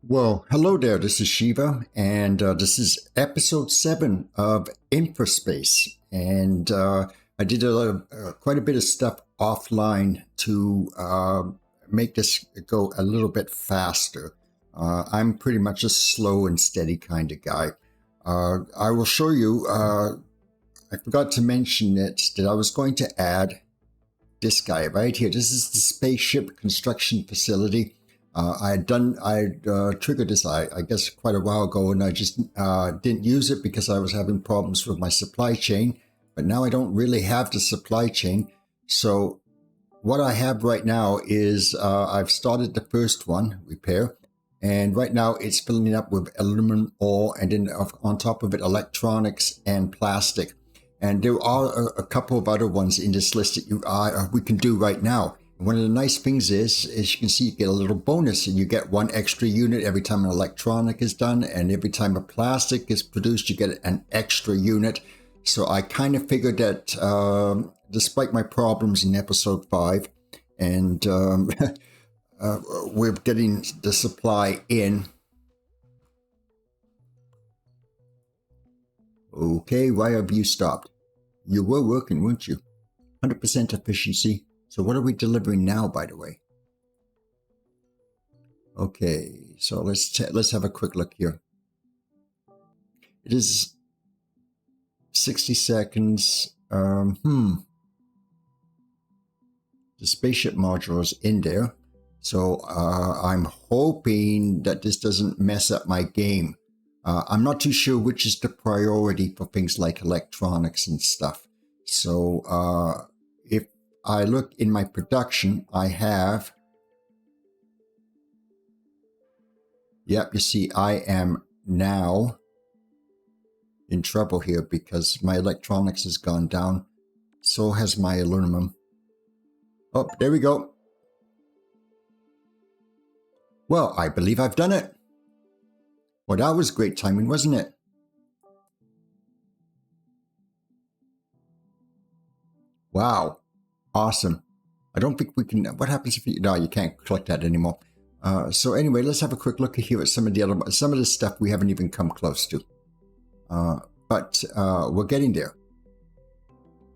Well, hello there. This is Shiva, and this is episode 7 of Infraspace. And I did quite a bit of stuff offline to make this go a little bit faster. I'm pretty much a slow and steady kind of guy. I will show you, I forgot to mention it, that I was going to add this guy right here. This is the spaceship construction facility. I triggered this, I guess, quite a while ago, and I just didn't use it because I was having problems with my supply chain. But now I don't really have the supply chain. So what I have right now is I've started the first one, repair, and right now it's filling up with aluminum ore, and then on top of it, electronics and plastic. And there are a couple of other ones in this list that we can do right now. One of the nice things is you can see you get a little bonus, and you get one extra unit every time an electronic is done, and every time a plastic is produced, you get an extra unit. So I kind of figured that despite my problems in episode 5, and we're getting the supply in. Okay, why have you stopped? You were working, weren't you? 100% efficiency. So what are we delivering now, by the way? Okay, so let's have a quick look here. It is 60 seconds. The spaceship module is in there. So I'm hoping that this doesn't mess up my game. I'm not too sure which is the priority for things like electronics and stuff. So if I look in my production, I have, yep, you see, I am now in trouble here because my electronics has gone down. So has my aluminum. Oh, there we go. Well, I believe I've done it. Well, that was great timing, wasn't it? Wow. Awesome. I don't think we can, what happens if you, no, you can't collect that anymore. So anyway, let's have a quick look here at some of the stuff we haven't even come close to. But we're getting there.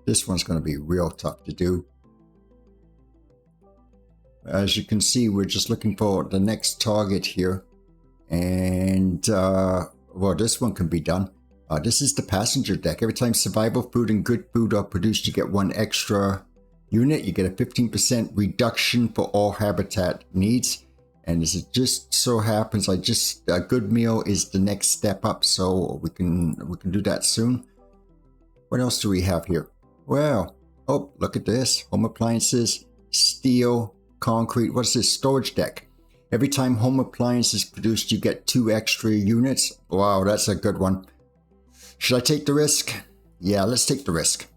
This one's going to be real tough to do. As you can see, we're just looking for the next target here. And, well, this one can be done. This is the passenger deck. Every time survival food and good food are produced, you get one extra unit. You get a 15% reduction for all habitat needs. And as it just so happens, a good meal is the next step up. So we can do that soon. What else do we have here? Well, oh, look at this. Home appliances, steel, concrete. What's this? Storage deck. Every time home appliance is produced, you get 2 extra units. Wow, that's a good one. Should I take the risk? Yeah, let's take the risk.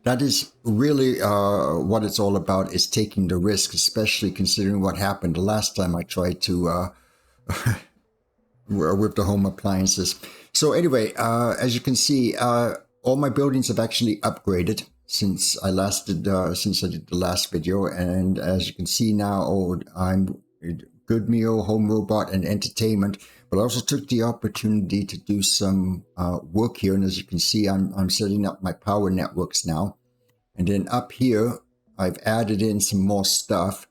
That is really what it's all about, is taking the risk, especially considering what happened the last time I tried to with the home appliances. So anyway, as you can see, all my buildings have actually upgraded since I did the last video, and as you can see now, I'm good meal, home robot, and entertainment. But I also took the opportunity to do some work here, and as you can see, I'm setting up my power networks now. And then up here, I've added in some more stuff.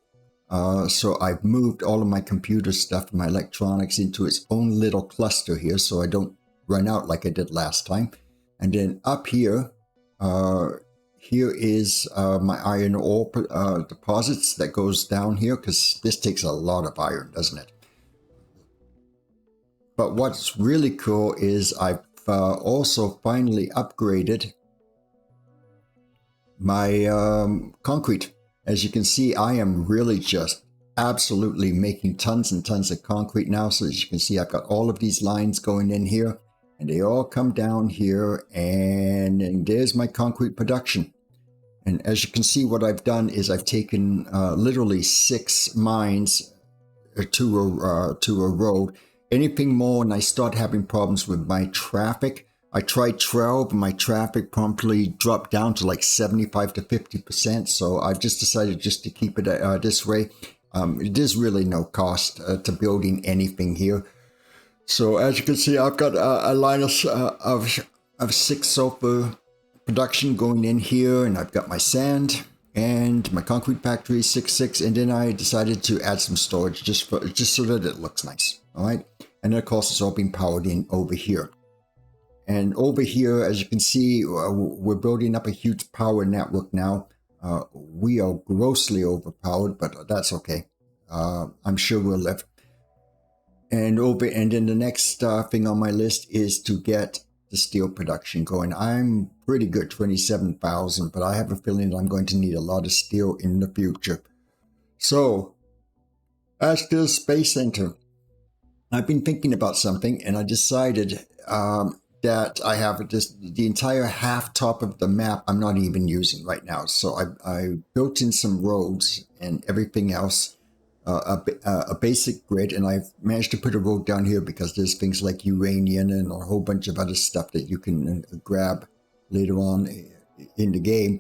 So I've moved all of my computer stuff and my electronics into its own little cluster here, so I don't run out like I did last time. And then up here, here is my iron ore deposits that goes down here, because this takes a lot of iron, doesn't it? But what's really cool is I've also finally upgraded my concrete. As you can see, I am really just absolutely making tons and tons of concrete now. So as you can see, I've got all of these lines going in here, and they all come down here, and there's my concrete production. And as you can see, what I've done is I've taken literally 6 mines to a road. Anything more and I start having problems with my traffic. I tried 12 and my traffic promptly dropped down to like 75 to 50%. So I've just decided just to keep it this way. There's really no cost to building anything here. So as you can see, I've got a line of 6 sulfur production going in here, and I've got my sand and my concrete factory 6, and then I decided to add some storage just so that it looks nice. All right, and then of course it's all being powered in over here. And over here, as you can see, we're building up a huge power network now. We are grossly overpowered, but that's okay. I'm sure we'll live. And then the next thing on my list is to get the steel production going. I'm pretty good, 27,000, but I have a feeling that I'm going to need a lot of steel in the future. So, as to the Space Center, I've been thinking about something, and I decided that I have the entire half top of the map I'm not even using right now. So I built in some roads and everything else. A basic grid, and I've managed to put a road down here because there's things like uranium and a whole bunch of other stuff that you can grab later on in the game.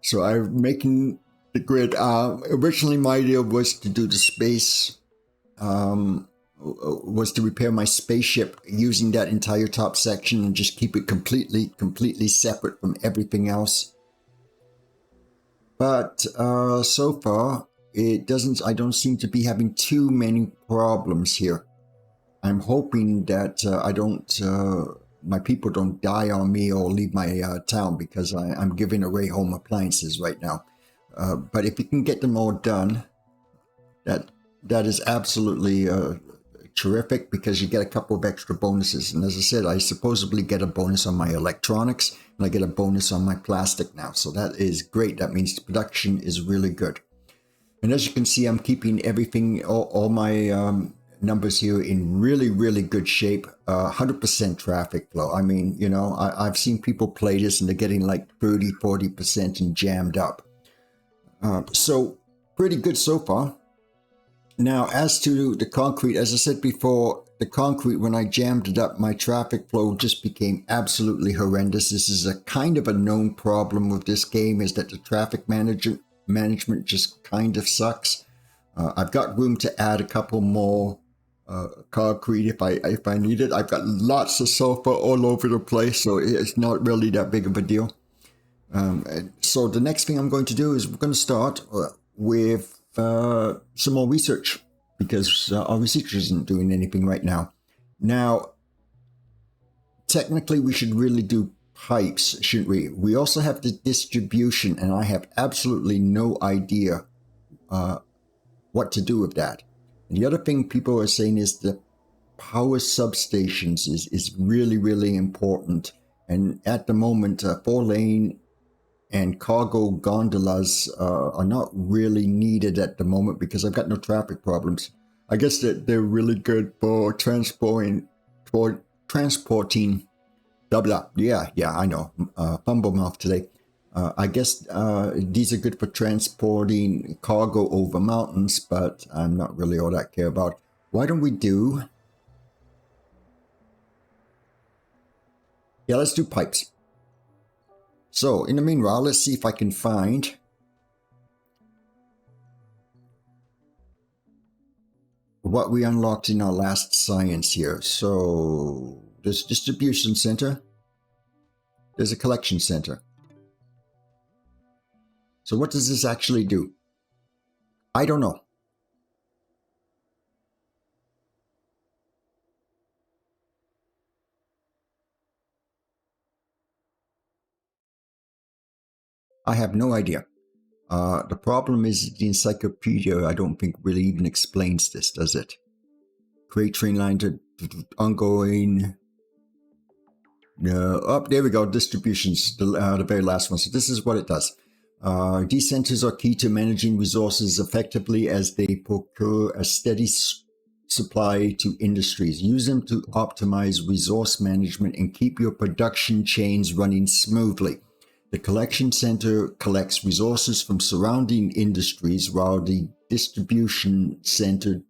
So I'm making the grid. Originally my idea was to do the space, was to repair my spaceship using that entire top section and just keep it completely separate from everything else. But so far, I don't seem to be having too many problems here. I'm hoping that my people don't die on me or leave my town, because I'm giving away home appliances right now. But if you can get them all done, that is absolutely terrific, because you get a couple of extra bonuses. And as I said, I supposedly get a bonus on my electronics, and I get a bonus on my plastic now. So that is great. That means the production is really good. And as you can see, I'm keeping everything, all my numbers here in really good shape. 100% traffic flow. I mean, you know, I've seen people play this and they're getting like 30-40% and jammed up. So pretty good so far. Now, as to the concrete, as I said before, the concrete, when I jammed it up, my traffic flow just became absolutely horrendous. This is a kind of a known problem with this game, is that the traffic management just kind of sucks. I've got room to add a couple more concrete if I need it. I've got lots of sulfur all over the place, so it's not really that big of a deal. So the next thing I'm going to do is we're going to start with some more research, because our research isn't doing anything right now. Now, technically we should really do pipes, shouldn't we? We also have the distribution, and I have absolutely no idea what to do with that. And the other thing people are saying is the power substations is really important. And at the moment, 4-lane and cargo gondolas are not really needed at the moment, because I've got no traffic problems. I guess that they're really good for transporting blah blah. Yeah, I know. Fumble mouth today. I guess these are good for transporting cargo over mountains, but I'm not really all that care about. Why don't we do? Yeah, let's do pipes. So, in the meanwhile, let's see if I can find what we unlocked in our last science here. So, there's a distribution center. There's a collection center. So what does this actually do? I don't know. I have no idea. The problem is the encyclopedia, I don't think, really even explains this, does it? Create train line to ongoing. Oh, there we go. Distributions, the very last one. So this is what it does. These centers are key to managing resources effectively, as they procure a steady supply to industries. Use them to optimize resource management and keep your production chains running smoothly. The collection center collects resources from surrounding industries, while the distribution center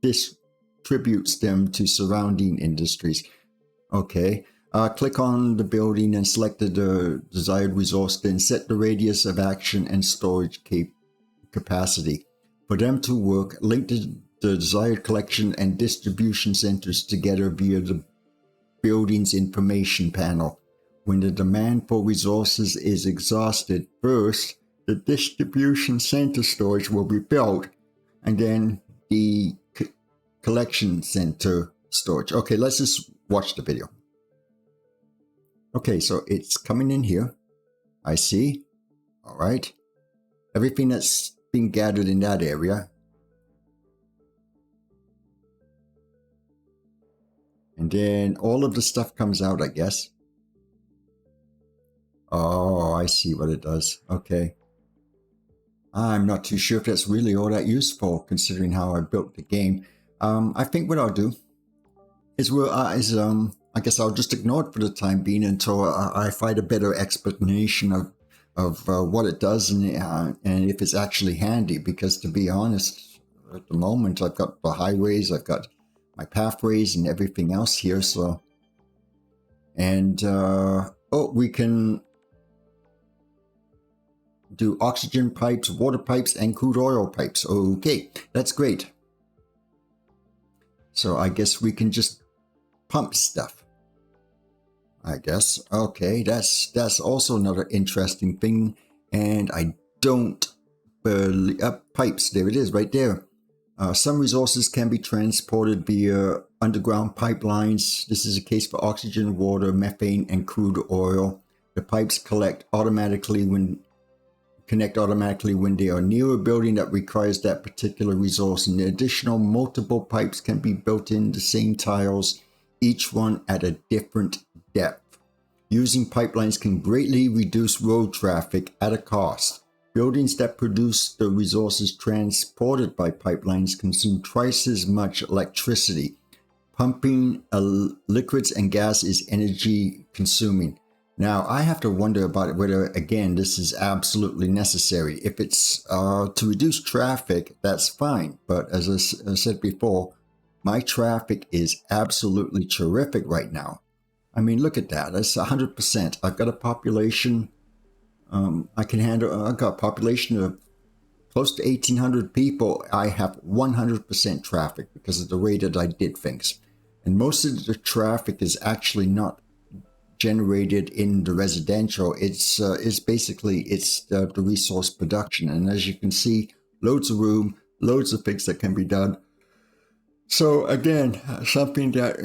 distributes them to surrounding industries. Okay. Click on the building and select the desired resource, then set the radius of action and storage capacity. For them to work, link the desired collection and distribution centers together via the building's information panel. When the demand for resources is exhausted, first, the distribution center storage will be built, and then the collection center storage. Okay, let's just watch the video. Okay, so it's coming in here. I see. All right. Everything that's been gathered in that area. And then all of the stuff comes out, I guess. Oh, I see what it does. Okay. I'm not too sure if that's really all that useful, considering how I built the game. I think what I'll do is I guess I'll just ignore it for the time being until I find a better explanation of what it does and if it's actually handy. Because to be honest, at the moment I've got the highways, I've got my pathways and everything else here. So, and we can do oxygen pipes, water pipes, and crude oil pipes. Okay, that's great. So I guess we can just pump stuff, I guess. Okay, that's also another interesting thing. And I don't believe pipes. There it is, right there. Some resources can be transported via underground pipelines. This is a case for oxygen, water, methane, and crude oil. The pipes connect automatically when they are near a building that requires that particular resource. And the additional multiple pipes can be built in the same tiles, each one at a different depth. Using pipelines can greatly reduce road traffic at a cost. Buildings that produce the resources transported by pipelines consume twice as much electricity. Pumping liquids and gas is energy consuming. Now, I have to wonder about whether, again, this is absolutely necessary. If it's to reduce traffic, that's fine. But as I said before, my traffic is absolutely terrific right now. I mean, look at that. That's 100%. I've got a population. I've got a population of close to 1,800 people. I have 100% traffic because of the way that I did things. And most of the traffic is actually not generated in the residential. It's basically the resource production. And as you can see, loads of room, loads of things that can be done. So again, something that,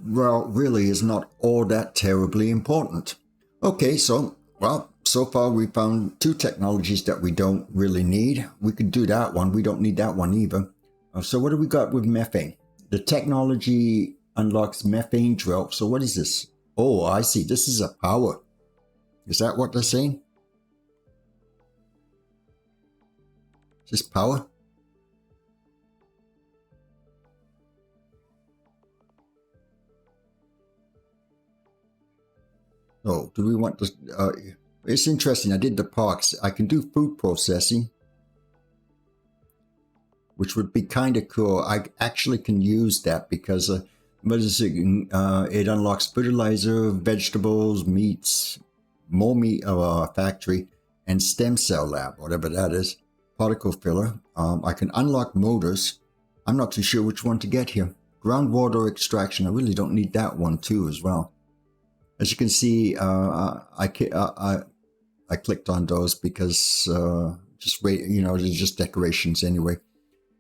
really is not all that terribly important. Okay, so far we found two technologies that we don't really need. We could do that one. We don't need that one either. So what do we got with methane? The technology unlocks methane drill. So what is this? Oh, I see. This is a power. Is that what they're saying? Is this power? Oh, do we want this? It's interesting. I did the parks. I can do food processing, which would be kind of cool. I actually can use that because it unlocks fertilizer, vegetables, meats, more meat factory, and stem cell lab, whatever that is, particle filler. I can unlock motors. I'm not too sure which one to get here. Groundwater extraction. I really don't need that one too as well. As you can see, I clicked on those because they're just decorations anyway.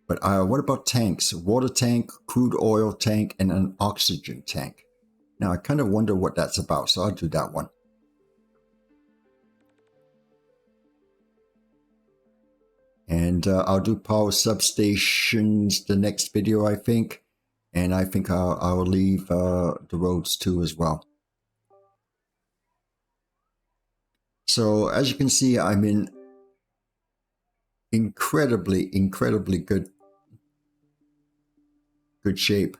But what about tanks? Water tank, crude oil tank, and an oxygen tank. Now I kind of wonder what that's about, so I'll do that one. And I'll do power substations the next video, I think. And I think I'll leave the roads too as well. So as you can see, I'm in incredibly good shape.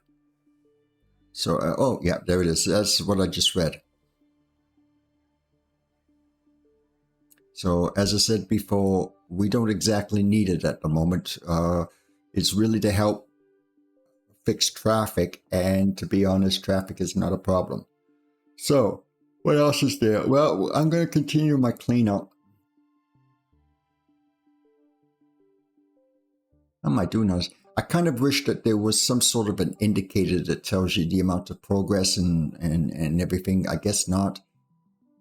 So, yeah, there it is. That's what I just read. So as I said before, we don't exactly need it at the moment. It's really to help fix traffic. And to be honest, traffic is not a problem. So what else is there? Well, I'm going to continue my cleanup. How am I doing on this? I kind of wish that there was some sort of an indicator that tells you the amount of progress and everything. I guess not.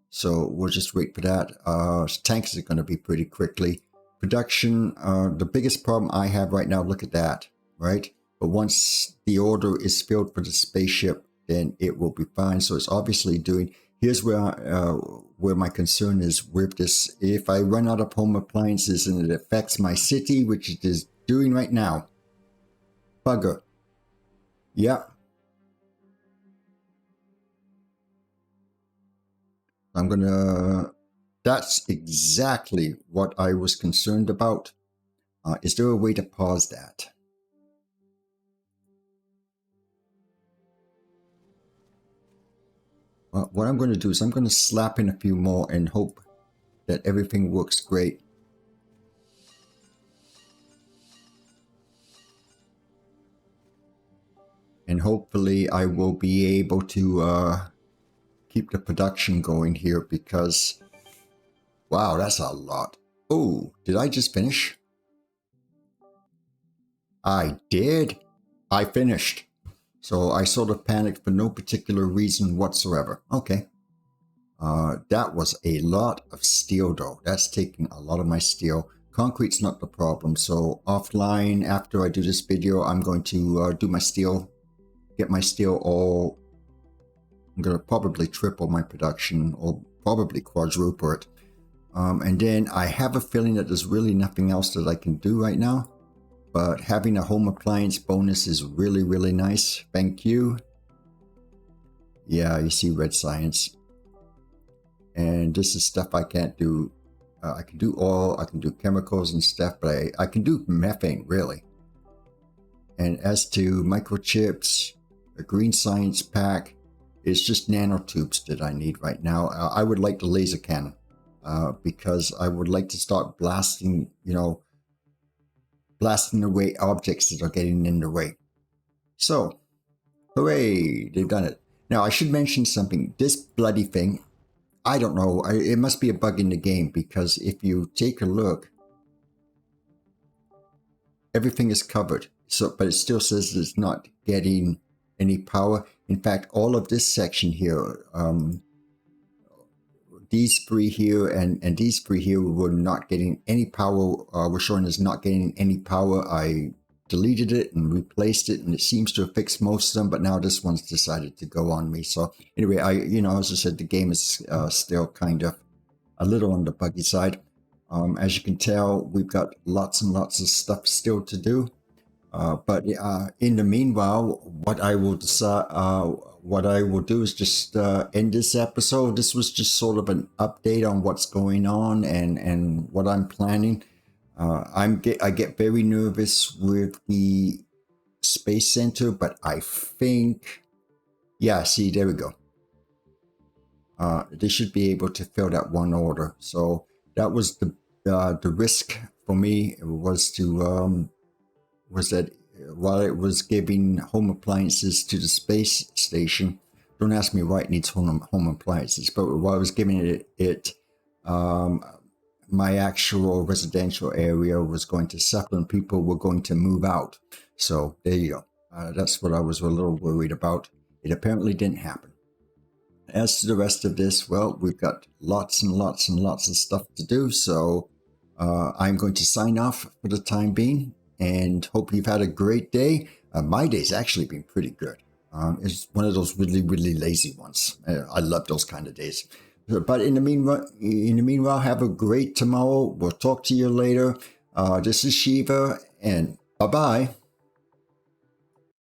So we'll just wait for that. Tanks are going to be pretty quickly. Production, the biggest problem I have right now, look at that, right? But once the order is filled for the spaceship, then it will be fine. So it's obviously doing, here's where my concern is with this. If I run out of home appliances and it affects my city, which it is doing right now, bugger. Yeah. I'm gonna, that's exactly what I was concerned about. Is there a way to pause that? What I'm going to do is I'm going to slap in a few more and hope that everything works great. And hopefully I will be able to keep the production going here because, wow, that's a lot. Oh, did I just finish? I did. I finished. So I sort of panicked for no particular reason whatsoever. Okay. That was a lot of steel though. That's taking a lot of my steel. Concrete's not the problem. So offline, after I do this video, I'm going to do my steel, get my steel all. I'm going to probably triple my production or probably quadruple it. And then I have a feeling that there's really nothing else that I can do right now. But having a home appliance bonus is really, really nice. Thank you. Yeah, you see red science. And this is stuff I can't do. I can do oil, I can do chemicals and stuff, but I can do methane, really. And as to microchips, a green science pack, it's just nanotubes that I need right now. I would like the laser cannon because I would like to start blasting, blasting away objects that are getting in the way. So, hooray, they've done it. Now, I should mention something. This bloody thing, I don't know. It must be a bug in the game because if you take a look, everything is covered. So, but it still says it's not getting any power. In fact, all of this section here, these three here and these three here were not getting any power. Were showing as not getting any power. I deleted it and replaced it, and it seems to have fixed most of them. But now this one's decided to go on me. So anyway, as I said, the game is still kind of a little on the buggy side. As you can tell, we've got lots and lots of stuff still to do. But in the meanwhile, what I will do is just end this episode. This was just sort of an update on what's going on and what I'm planning. I get very nervous with the Space Center, but I think, yeah, see, there we go. They should be able to fill that one order. So that was the risk for me was that while it was giving home appliances to the space station, don't ask me why it needs home appliances, but while I was giving it my actual residential area was going to suffer and people were going to move out. So there you go. That's what I was a little worried about. It apparently didn't happen. As to the rest of this, well, we've got lots and lots and lots of stuff to do. So I'm going to sign off for the time being and hope you've had a great day. My day's actually been pretty good. It's one of those really, really lazy ones. I love those kind of days. But in the meanwhile, have a great tomorrow. We'll talk to you later. This is Shiva, and bye-bye.